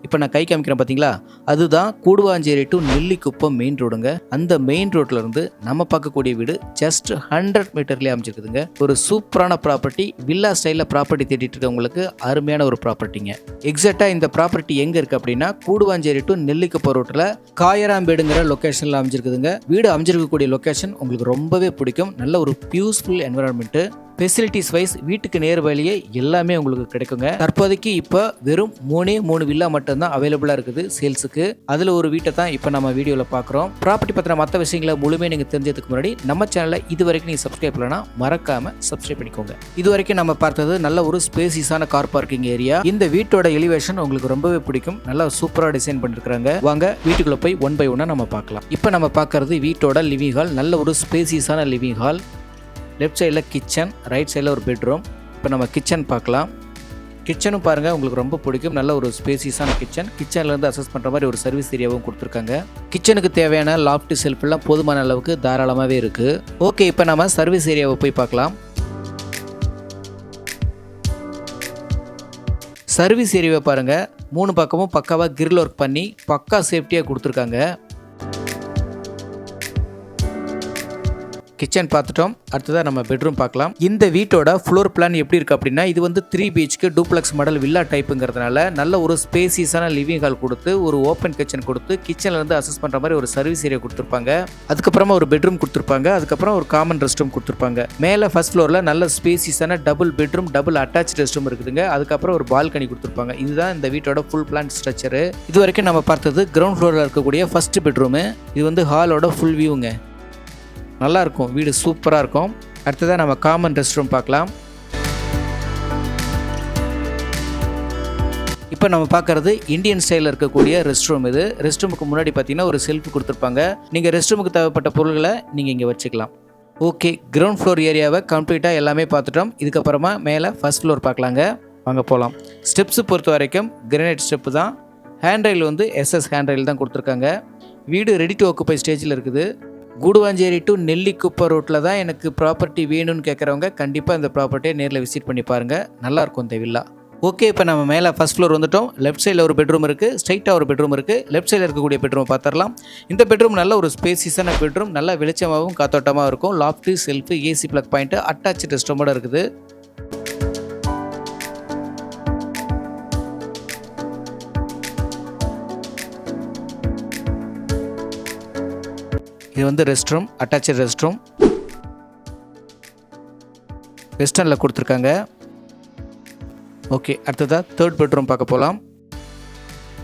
இப்போ நான் கை காமிக்கிறேன் பார்த்தீங்களா, அதுதான் கூடுவாஞ்சேரி டு நெல்லிக்குப்பம் மெயின் ரோடுங்க. அந்த மெயின் ரோட்ல இருந்து நம்ம பார்க்கக்கூடிய வீடு ஜஸ்ட் 100 மீட்டர்லேயே அமைச்சிருக்குதுங்க. ஒரு சூப்பரான ப்ராப்பர்ட்டி, வில்லா ஸ்டைலில் ப்ராப்பர்ட்டி தேடிட்டு இருக்கவங்களுக்கு அருமையான ஒரு ப்ராப்பர்ட்டிங்க. எக்ஸாக்டாக இந்த ப்ராப்பர்ட்டி எங்கே இருக்குது அப்படின்னா, கூடுவாஞ்சேரி டு நெல்லிக்குப்பம் ரோட்டில் காயராம்பேடுங்கிற லொக்கேஷனில் அமைச்சிருக்குதுங்க. வீடு அமைஞ்சிருக்கக்கூடிய லொக்கேஷன் உங்களுக்கு ரொம்பவே பிடிக்கும். நல்ல ஒரு பீஸ்ஃபுல் என்விரான்மெண்ட்டு. ஃபெசிலிட்டிஸ் வைஸ் வீட்டுக்கு நேர் வழியே எல்லாமே உங்களுக்கு கிடைக்குங்க. தற்போதைக்கு இப்போ வெறும் 3 வில்லா மட்டும்தான் அவைலபிளாக இருக்குது சேல்ஸுக்கு. அதில் ஒரு வீட்டை தான் இப்போ நம்ம வீடியோவில் பார்க்குறோம். ப்ராப்பர்ட்டி பற்றின மற்ற விஷயங்களை முழுமையாக நீங்கள் தெரிஞ்சதுக்கு முன்னாடி நம்ம சேனலை இது வரைக்கும் நீங்கள் சப்ஸ்கிரைப் பண்ணலன்னா மறக்காமல் சப்ஸ்கிரைப் பண்ணிக்கோங்க. இது வரைக்கும் நம்ம பார்த்தது நல்ல ஒரு ஸ்பேசியஸான கார் பார்க்கிங் ஏரியா. இந்த வீட்டோட எலிவேஷன் உங்களுக்கு ரொம்பவே பிடிக்கும். நல்லா சூப்பராக டிசைன் பண்ணிருக்காங்க. வாங்க வீட்டுக்குள்ளே போய் 1 by 1 நம்ம பார்க்கலாம். இப்போ நம்ம பார்க்கறது வீட்டோட லிவிங் ஹால். நல்ல ஒரு ஸ்பேசியஸான லிவிங் ஹால். லெஃப்ட் சைடில் கிச்சன், ரைட் சைடில் ஒரு பெட்ரூம். இப்போ நம்ம கிச்சன் பார்க்கலாம். கிச்சனும் பாருங்கள் உங்களுக்கு ரொம்ப பிடிக்கும். நல்ல ஒரு ஸ்பேசியஸான கிச்சன். கிச்சன்லேருந்து அசஸ் பண்ணுற மாதிரி ஒரு சர்வீஸ் ஏரியாவும் கொடுத்துருக்காங்க. கிச்சனுக்கு தேவையான லாஃப்ட் செல்ஃப் எல்லாம் போதுமான அளவுக்கு தாராளமாகவே இருக்குது. ஓகே, இப்போ நம்ம சர்வீஸ் ஏரியாவை போய் பார்க்கலாம். சர்வீஸ் ஏரியாவை பாருங்கள், 3 பக்கமும் பக்காவாக கிரில் ஒர்க் பண்ணி பக்கா சேஃப்டியாக கொடுத்துருக்காங்க. கிச்சன் பார்த்துட்டோம். அடுத்ததாக நம்ம பெட்ரூம் பார்க்கலாம். இந்த வீட்டோட ஃப்ளோர் பிளான் எப்படி இருக்குது அப்படின்னா, இது வந்து 3 BHK டூப்ளெக்ஸ் மாடல் வில்லா டைப்புங்கிறதுனால நல்ல ஒரு ஸ்பேசியஸான லிவிங் ஹால் கொடுத்து, ஒரு ஓப்பன் கிச்சன் கொடுத்து, கிச்சன்லேருந்து அசஸ் பண்ணுற மாதிரி ஒரு சர்வீஸ் ஏரியா கொடுத்துருப்பாங்க. அதுக்கப்புறமா ஒரு பெட்ரூம் கொடுத்துருப்பாங்க. அதுக்கப்புறம் ஒரு காமன் ரெஸ்ட் ரூம் கொடுத்துருப்பாங்க. மேலே ஃபர்ஸ்ட் ஃப்ளோரில் நல்ல ஸ்பேசியஸான double bedroom, double attach rest room இருக்குதுங்க. அதுக்கப்புறம் ஒரு பால்கனி கொடுத்துருப்பாங்க. இதுதான் இந்த வீட்டோட ஃபுல் பிளான் ஸ்ட்ரக்சரு. இது வரைக்கும் நம்ம பார்த்தது கிரவுண்ட் ஃப்ளோரில் இருக்கக்கூடிய ஃபர்ஸ்ட் பெட்ரூமு. இது வந்து ஹாலோட ஃபுல் வியூங்க. நல்லாயிருக்கும், வீடு சூப்பராக இருக்கும். அடுத்ததாக நம்ம காமன் ரெஸ்ட் ரூம் பார்க்கலாம். இப்போ நம்ம பார்க்குறது இந்தியன் ஸ்டைலில் இருக்கக்கூடிய ரெஸ்ட் ரூம். இது ரெஸ்ட் ரூமுக்கு முன்னாடி பார்த்தீங்கன்னா ஒரு செல்ஃப் கொடுத்துருப்பாங்க. நீங்கள் ரெஸ்ட் ரூமுக்கு தேவைப்பட்ட பொருட்களை நீங்கள் இங்கே வச்சுக்கலாம். ஓகே, கிரவுண்ட் ஃப்ளோர் ஏரியாவை கம்ப்ளீட்டாக எல்லாமே பார்த்துட்டோம். இதுக்கப்புறமா மேலே ஃபர்ஸ்ட் ஃப்ளோர் பார்க்கலாங்க. வாங்க போகலாம். ஸ்டெப்ஸு பொறுத்த வரைக்கும் கிரானைட் ஸ்டெப்பு தான். ஹேண்ட் ரயில் வந்து SS ஹேண்ட் ரயில் தான் கொடுத்துருக்காங்க. வீடு ரெடி டு ஆக்குபை ஸ்டேஜில் இருக்குது. கூடுவாஞ்சேரி டு நெல்லிக்குப்பம் ரோட்டில் தான் எனக்கு ப்ராப்பர்ட்டி வேணும்னு கேட்குறவங்க கண்டிப்பாக இந்த ப்ராப்பர்ட்டியை நேரில் விசிட் பண்ணி பாருங்கள். நல்லாயிருக்கும் இந்த வில்லா. ஓகே, இப்போ நம்ம மேலே ஃபர்ஸ்ட் ஃப்ளோர் வந்துட்டோம். லெஃப்ட் சைடில் ஒரு பெட்ரூம் இருக்குது, ஸ்ட்ரைட்டாக ஒரு பெட்ரூம் இருக்குது. லெஃப்ட் சைடில் இருக்கக்கூடிய பெட்ரூம் பார்த்துடலாம். இந்த பெட்ரூம் நல்ல ஒரு ஸ்பேசியஸான பெட்ரூம். நல்லா வெளிச்சமாகவும் காத்தோட்டமாக இருக்கும். Loft, shelf, AC plug point, attach rest ரூமோட இருக்குது. இது வந்து rest room, attach rest room. வெஸ்டர்னில் கொடுத்துருக்காங்க. ஓகே, அடுத்ததாக தேர்ட் பெட்ரூம் பார்க்க போகலாம்.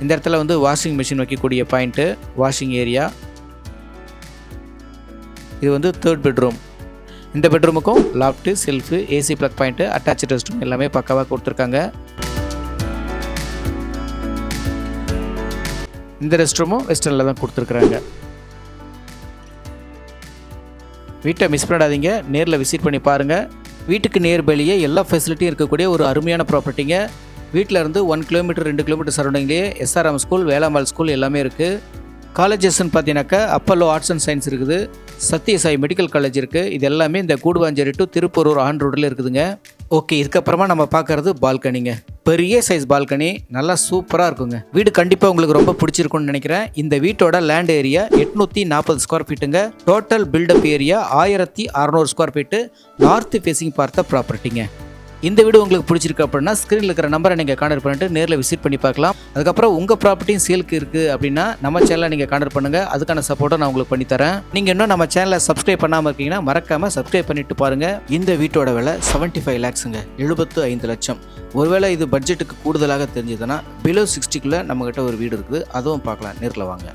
இந்த இடத்துல வந்து வாஷிங் மிஷின் வைக்கக்கூடிய பாயிண்ட்டு, வாஷிங் ஏரியா. இது வந்து தேர்ட் பெட்ரூம். இந்த பெட்ரூமுக்கும் loft, shelf, AC plug point, attach rest room எல்லாமே பக்காவாக கொடுத்துருக்காங்க. இந்த ரெஸ்ட் ரூமும் வெஸ்டர்னில் தான் கொடுத்துருக்குறாங்க. வீட்டை மிஸ் பண்ணிடாதீங்க, நேரில் விசிட் பண்ணி பாருங்கள். வீட்டுக்கு நேர்பலியே எல்லா ஃபெசிலிட்டியும் இருக்கக்கூடிய ஒரு அருமையான ப்ராப்பர்ட்டிங்க. வீட்டில் இருந்து 1 கிலோமீட்டர் 2 கிலோமீட்டர் சரௌண்டிங்லேயே SRM ஸ்கூல், வேளாம்மாள் ஸ்கூல் எல்லாமே இருக்குது. காலேஜஸ்ன்னு பார்த்தீங்கன்னாக்கா அப்பல்லோ ஆர்ட்ஸ் அண்ட் சயின்ஸ் இருக்குது, சத்யசாய் மெடிக்கல் காலேஜ் இருக்குது. இது எல்லாமே இந்த கூடுவாஞ்சேரி டு திருப்பூரூர் ஆன் ரோடில் இருக்குதுங்க. ஓகே, இதுக்கப்புறமா நம்ம பார்க்குறது பால்கனிங்க. பெரிய சைஸ் பால்கனி, நல்லா சூப்பராக இருக்குங்க. வீடு கண்டிப்பாக உங்களுக்கு ரொம்ப பிடிச்சிருக்குன்னு நினைக்கிறேன். இந்த வீட்டோட லேண்ட் ஏரியா 840 ஸ்கொயர் ஃபீட்டுங்க. Total built up area 1600 square feet. North facing பார்த்த ப்ராப்பர்ட்டிங்க. இந்த வீடியோ உங்களுக்கு பிடிச்சிருக்கு அப்படின்னா ஸ்க்ரீனில் இருக்கிற நம்பரை நீங்கள் கான்டாக்ட் பண்ணிட்டு நேரில் விசிட் பண்ணி பார்க்கலாம். அதுக்கப்புறம் உங்கள் ப்ராப்பர்ட்டியும் சேலுக்கு இருக்குது அப்படின்னா நம்ம சேனலை நீங்கள் கான்டாக்ட் பண்ணுங்கள். அதுக்கான சப்போர்ட்டை நான் உங்களுக்கு பண்ணித்தரேன். நீங்கள் இன்னும் நம்ம சேனலை சப்ஸ்கிரைப் பண்ணாமல் இருக்கீங்கன்னா மறக்காமல் சப்ஸ்கிரைப் பண்ணிட்டு பாருங்கள். இந்த வீட்டோட விலை 75 lakhsங்க, 75 லட்சம். ஒருவேளை இது பட்ஜெட்டுக்கு கூடுதலாக தெரிஞ்சதுன்னா பிலோ 60க்குள்ளே நம்மகிட்ட ஒரு வீடு இருக்குது, அதுவும் பார்க்கலாம். நேரில் வாங்க.